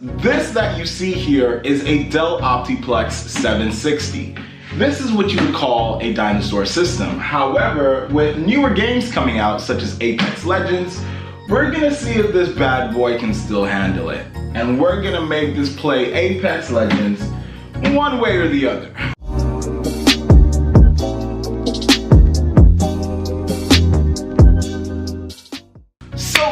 This that you see here is a Dell Optiplex 760. This is what you would call a dinosaur system. However, with newer games coming out, such as Apex Legends, we're gonna see if this bad boy can still handle it. And we're gonna make this play Apex Legends one way or the other.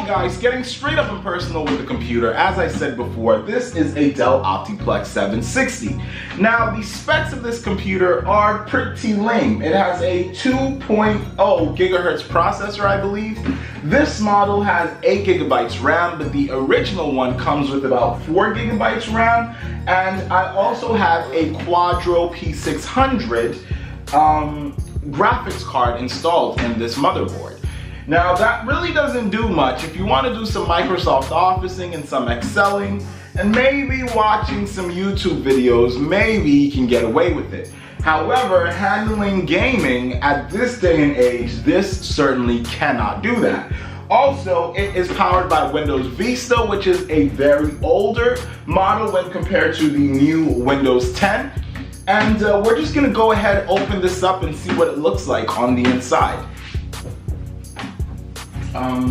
Guys, getting straight up and personal with the computer, as I said before, this is a Dell Optiplex 760. Now, the specs of this computer are pretty lame. It has a 2.0 gigahertz processor, I believe. This model has 8 gigabytes RAM, but the original one comes with about 4 gigabytes RAM. And I also have a Quadro P600 graphics card installed in this motherboard. Now that really doesn't do much. If you want to do some Microsoft Officing and some Excelling and maybe watching some YouTube videos, maybe you can get away with it. However, handling gaming at this day and age, this certainly cannot do that. Also, it is powered by Windows Vista, which is a very older model when compared to the new Windows 10. And we're just gonna go ahead, open this up and see what it looks like on the inside.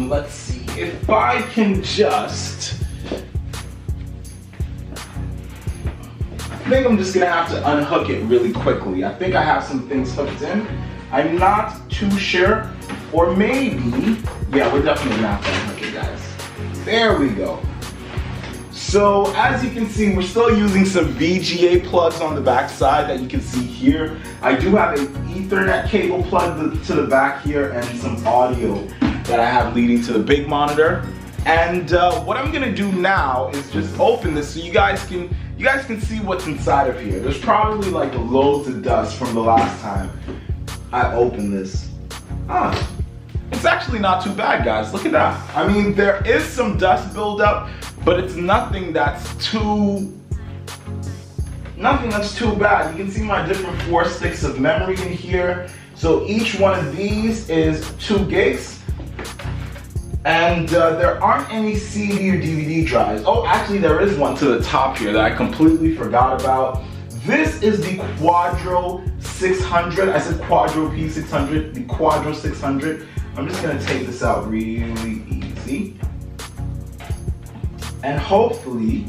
Let's see if I can just, I think I'm just gonna have to unhook it really quickly. I think I have some things hooked in. I'm not too sure, or maybe, yeah, we're definitely gonna have to unhook it, guys. There we go. So as you can see, we're still using some VGA plugs on the back side that you can see here. I do have an Ethernet cable plugged to the back here and some audio that I have leading to the big monitor. And what I'm gonna do now is just open this so you guys can see what's inside of here. There's probably like loads of dust from the last time I opened this. It's actually not too bad, guys. Look at that. I mean, there is some dust buildup, but it's nothing that's too bad. You can see my different 4 sticks of memory in here. So each one of these is 2 gigs. And there aren't any CD or DVD drives. Oh, actually there is one to the top here that I completely forgot about. This is the Quadro 600. I said Quadro P600, the Quadro 600. I'm just gonna take this out really easy. And hopefully,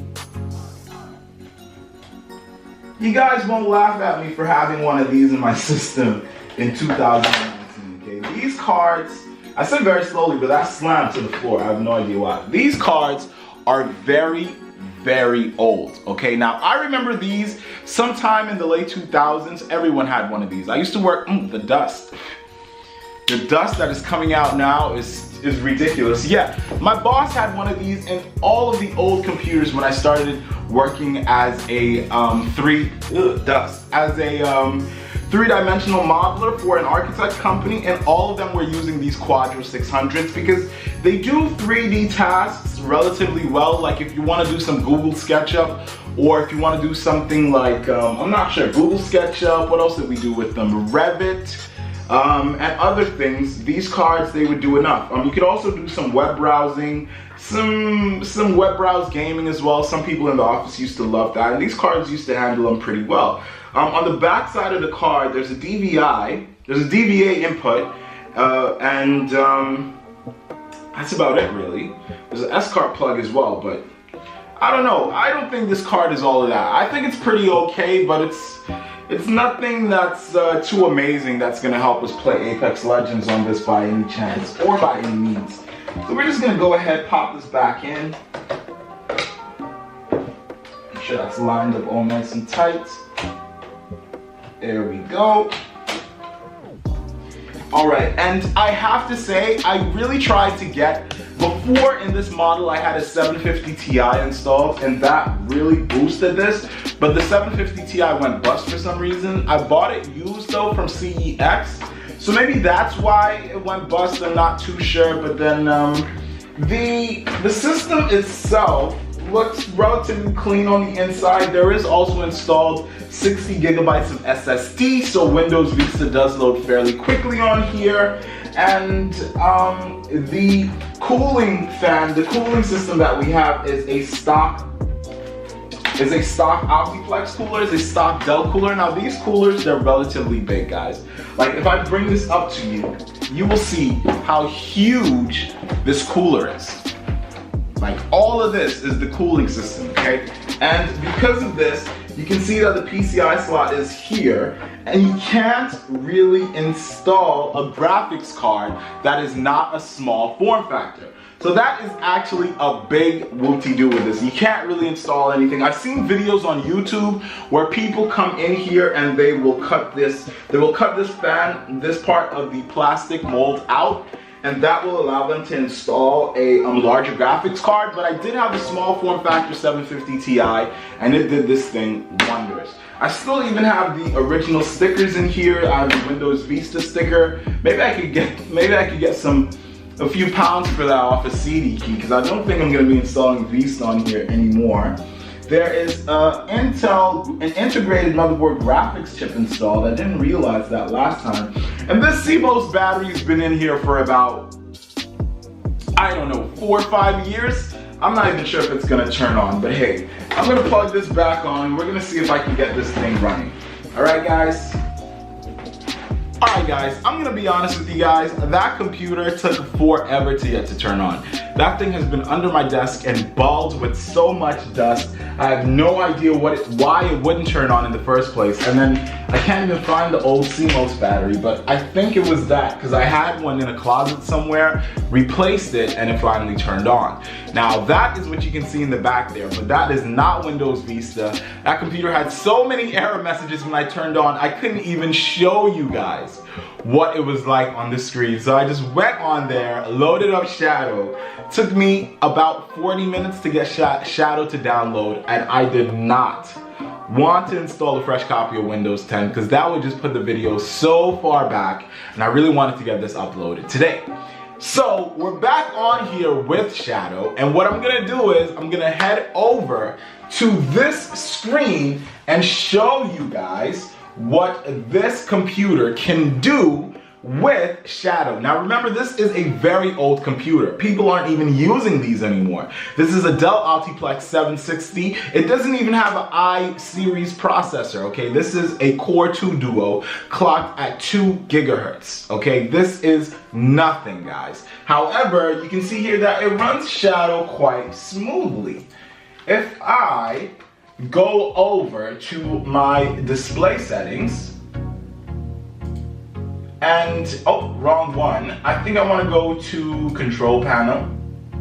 you guys won't laugh at me for having one of these in my system in 2019, okay? These cards, I said very slowly, but that slammed to the floor. I have no idea why. These cards are very, very old, okay? Now, I remember these sometime in the late 2000s. Everyone had one of these. I used to work, the dust. The dust that is coming out now is ridiculous. Yeah, my boss had one of these in all of the old computers when I started working as a three-dimensional modeler for an architect company, and all of them were using these Quadro 600s because they do 3D tasks relatively well. Like if you want to do some Google SketchUp, or if you want to do something like, I'm not sure, Google SketchUp, what else did we do with them? Revit, and other things, these cards, they would do enough. You could also do some web browsing, some web browse gaming as well. Some people in the office used to love that, and these cards used to handle them pretty well. On the back side of the card, there's a DVA input, and that's about it really. There's an S-card plug as well, but I don't know. I don't think this card is all of that. I think it's pretty okay, but it's nothing that's too amazing that's gonna help us play Apex Legends on this by any chance, or by any means. So we're just gonna go ahead, pop this back in. Make sure that's lined up all nice and tight. There we go. All right, and I have to say, I really tried to get, before in this model I had a 750 Ti installed, and that really boosted this, but the 750 Ti went bust for some reason. I bought it used though from CEX, so maybe that's why it went bust. I'm not too sure, but then the system itself looks relatively clean on the inside. There is also installed 60 gigabytes of SSD, so Windows Vista does load fairly quickly on here. And the cooling fan, the cooling system that we have is a stock is a stock Optiplex cooler, is a stock Dell cooler. Now these coolers, they're relatively big, guys. Like if I bring this up to you, you will see how huge this cooler is. Like all of this is the cooling system, okay? And because of this, you can see that the PCI slot is here, and you can't really install a graphics card that is not a small form factor. So that is actually a big whoop-de-doo with this. You can't really install anything. I've seen videos on YouTube where people come in here and they will cut this fan, this part of the plastic mold out, and that will allow them to install a larger graphics card. But I did have a small form factor 750 Ti, and it did this thing wonders. I still even have the original stickers in here. I have the Windows Vista sticker. Maybe I could get a few pounds for that off a CD key, because I don't think I'm going to be installing Vista on here anymore. There is an integrated motherboard graphics chip installed. I didn't realize that last time. And this CMOS battery has been in here for about, I don't know, 4 or 5 years. I'm not even sure if it's gonna turn on, but hey, I'm gonna plug this back on. We're gonna see if I can get this thing running. All right, guys. Alright guys, I'm gonna be honest with you guys, that computer took forever to get to turn on. That thing has been under my desk and balled with so much dust. I have no idea why it wouldn't turn on in the first place. And then I can't even find the old CMOS battery, but I think it was that, because I had one in a closet somewhere, replaced it, and it finally turned on. Now that is what you can see in the back there, but that is not Windows Vista. That computer had so many error messages when I turned on, I couldn't even show you guys what it was like on the screen. So I just went on there, loaded up Shadow. Took me about 40 minutes to get Shadow to download, and I did not want to install a fresh copy of Windows 10 because that would just put the video so far back, and I really wanted to get this uploaded today. So we're back on here with Shadow, and what I'm gonna do is I'm gonna head over to this screen and show you guys what this computer can do with Shadow. Now remember, this is a very old computer. People aren't even using these anymore. This is a Dell Optiplex 760. It doesn't even have an i-series processor, okay? This is a Core 2 Duo clocked at 2 gigahertz, okay? This is nothing, guys. However, you can see here that it runs Shadow quite smoothly. If I go over to my display settings, and, oh, wrong one. I think I want to go to control panel.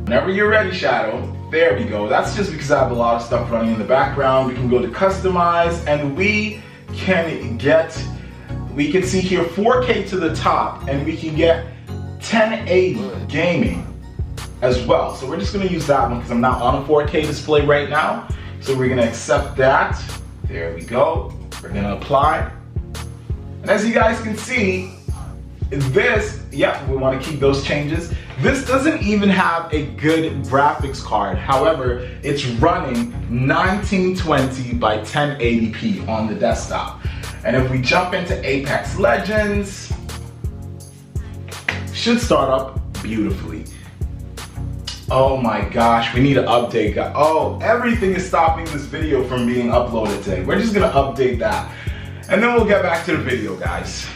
Whenever you're ready, Shadow. There we go. That's just because I have a lot of stuff running in the background. We can go to customize, and we can see here 4K to the top, and we can get 1080 gaming as well. So we're just going to use that one because I'm not on a 4K display right now. So we're going to accept that. There we go. We're going to apply. And as you guys can see, this, yeah, we want to keep those changes. This doesn't even have a good graphics card. However, it's running 1920 by 1080p on the desktop. And if we jump into Apex Legends, should start up beautifully. Oh my gosh, we need to update. Oh, everything is stopping this video from being uploaded today. We're just gonna update that. And then we'll get back to the video, guys.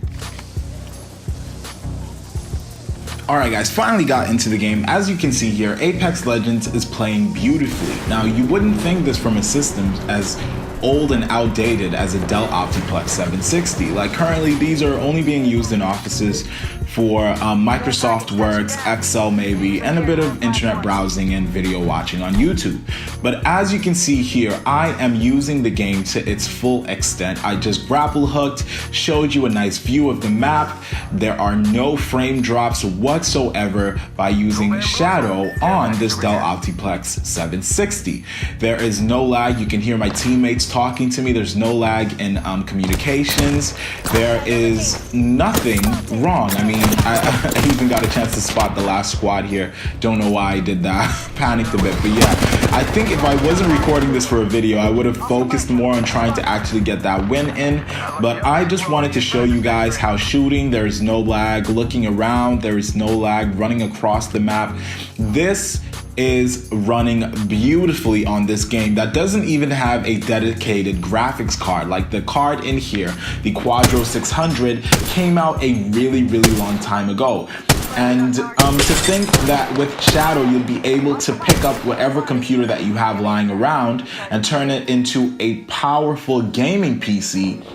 Alright guys, finally got into the game. As you can see here, Apex Legends is playing beautifully. Now you wouldn't think this from a system as old and outdated as a Dell Optiplex 760. Like currently these are only being used in offices for Microsoft Works, Excel maybe, and a bit of internet browsing and video watching on YouTube. But as you can see here, I am using the game to its full extent. I just grapple hooked, showed you a nice view of the map. There are no frame drops whatsoever by using Shadow on this Dell Optiplex 760. There is no lag. You can hear my teammates talking to me. There's no lag in communications. There is nothing wrong. I mean, I even got a chance to spot the last squad here. Don't know why I did that. Panicked a bit, but yeah. I think if I wasn't recording this for a video, I would have focused more on trying to actually get that win in. But I just wanted to show you guys how shooting, there is no lag. Looking around, there is no lag. Running across the map. This is running beautifully on this game that doesn't even have a dedicated graphics card. Like the card in here, the Quadro 600, came out a really long time ago. And to think that with Shadow you'll be able to pick up whatever computer that you have lying around and turn it into a powerful gaming PC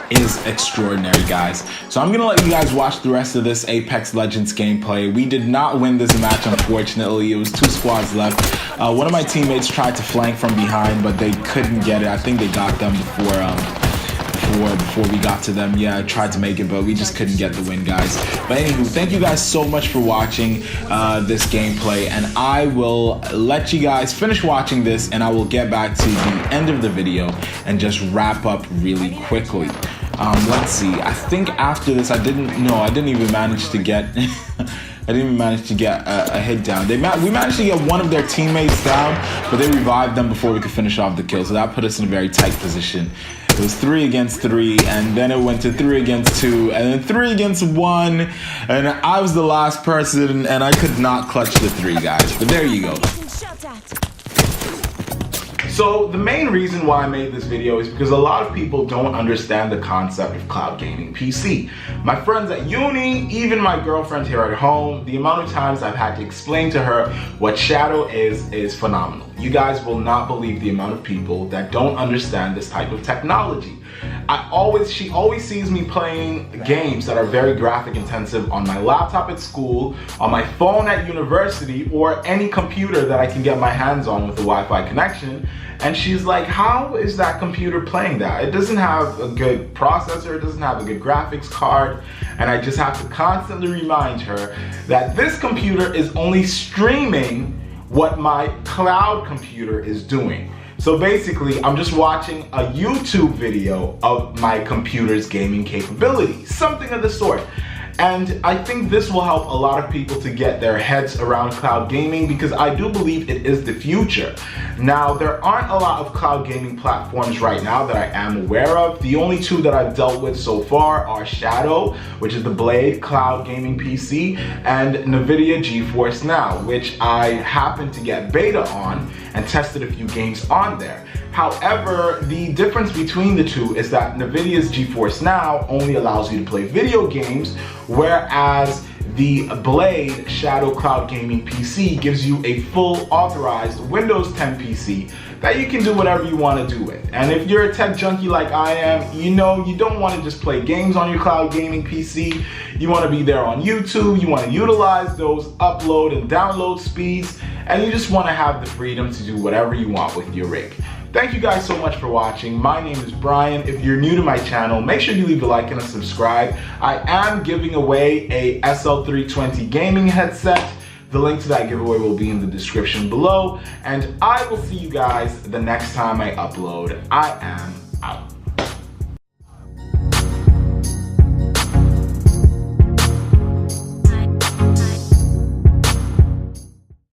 is extraordinary, guys. So I'm gonna let you guys watch the rest of this Apex Legends gameplay. We did not win this match, unfortunately. It was 2 squads left. One of my teammates tried to flank from behind, but they couldn't get it. I think they got them before we got to them. Yeah, I tried to make it, but we just couldn't get the win, guys. But anywho, thank you guys so much for watching this gameplay, and I will let you guys finish watching this, and I will get back to the end of the video and just wrap up really quickly. Let's see. I think after this, I didn't even manage to get a hit down. We managed to get one of their teammates down, but they revived them before we could finish off the kill. So that put us in a very tight position. It was 3 against 3, and then it went to 3 against 2, and then 3 against 1, and I was the last person, and I could not clutch the 3, guys. But there you go. So the main reason why I made this video is because a lot of people don't understand the concept of cloud gaming PC. My friends at uni, even my girlfriend here at home, the amount of times I've had to explain to her what Shadow is phenomenal. You guys will not believe the amount of people that don't understand this type of technology. She always sees me playing games that are very graphic intensive on my laptop at school, on my phone at university, or any computer that I can get my hands on with a Wi-Fi connection. And she's like, how is that computer playing that? It doesn't have a good processor, it doesn't have a good graphics card. And I just have to constantly remind her that this computer is only streaming what my cloud computer is doing. So basically, I'm just watching a YouTube video of my computer's gaming capability, something of the sort. And I think this will help a lot of people to get their heads around cloud gaming, because I do believe it is the future. Now, there aren't a lot of cloud gaming platforms right now that I am aware of. The only 2 that I've dealt with so far are Shadow, which is the Blade cloud gaming PC, and NVIDIA GeForce Now, which I happened to get beta on and tested a few games on there. However, the difference between the 2 is that NVIDIA's GeForce Now only allows you to play video games, whereas the Blade Shadow Cloud Gaming PC gives you a full authorized Windows 10 PC that you can do whatever you want to do with. And if you're a tech junkie like I am, you know you don't want to just play games on your cloud gaming PC. You want to be there on YouTube, you want to utilize those upload and download speeds, and you just want to have the freedom to do whatever you want with your rig. Thank you guys so much for watching. My name is Brian. If you're new to my channel, make sure you leave a like and a subscribe. I am giving away a SL320 gaming headset. The link to that giveaway will be in the description below. And I will see you guys the next time I upload. I am out.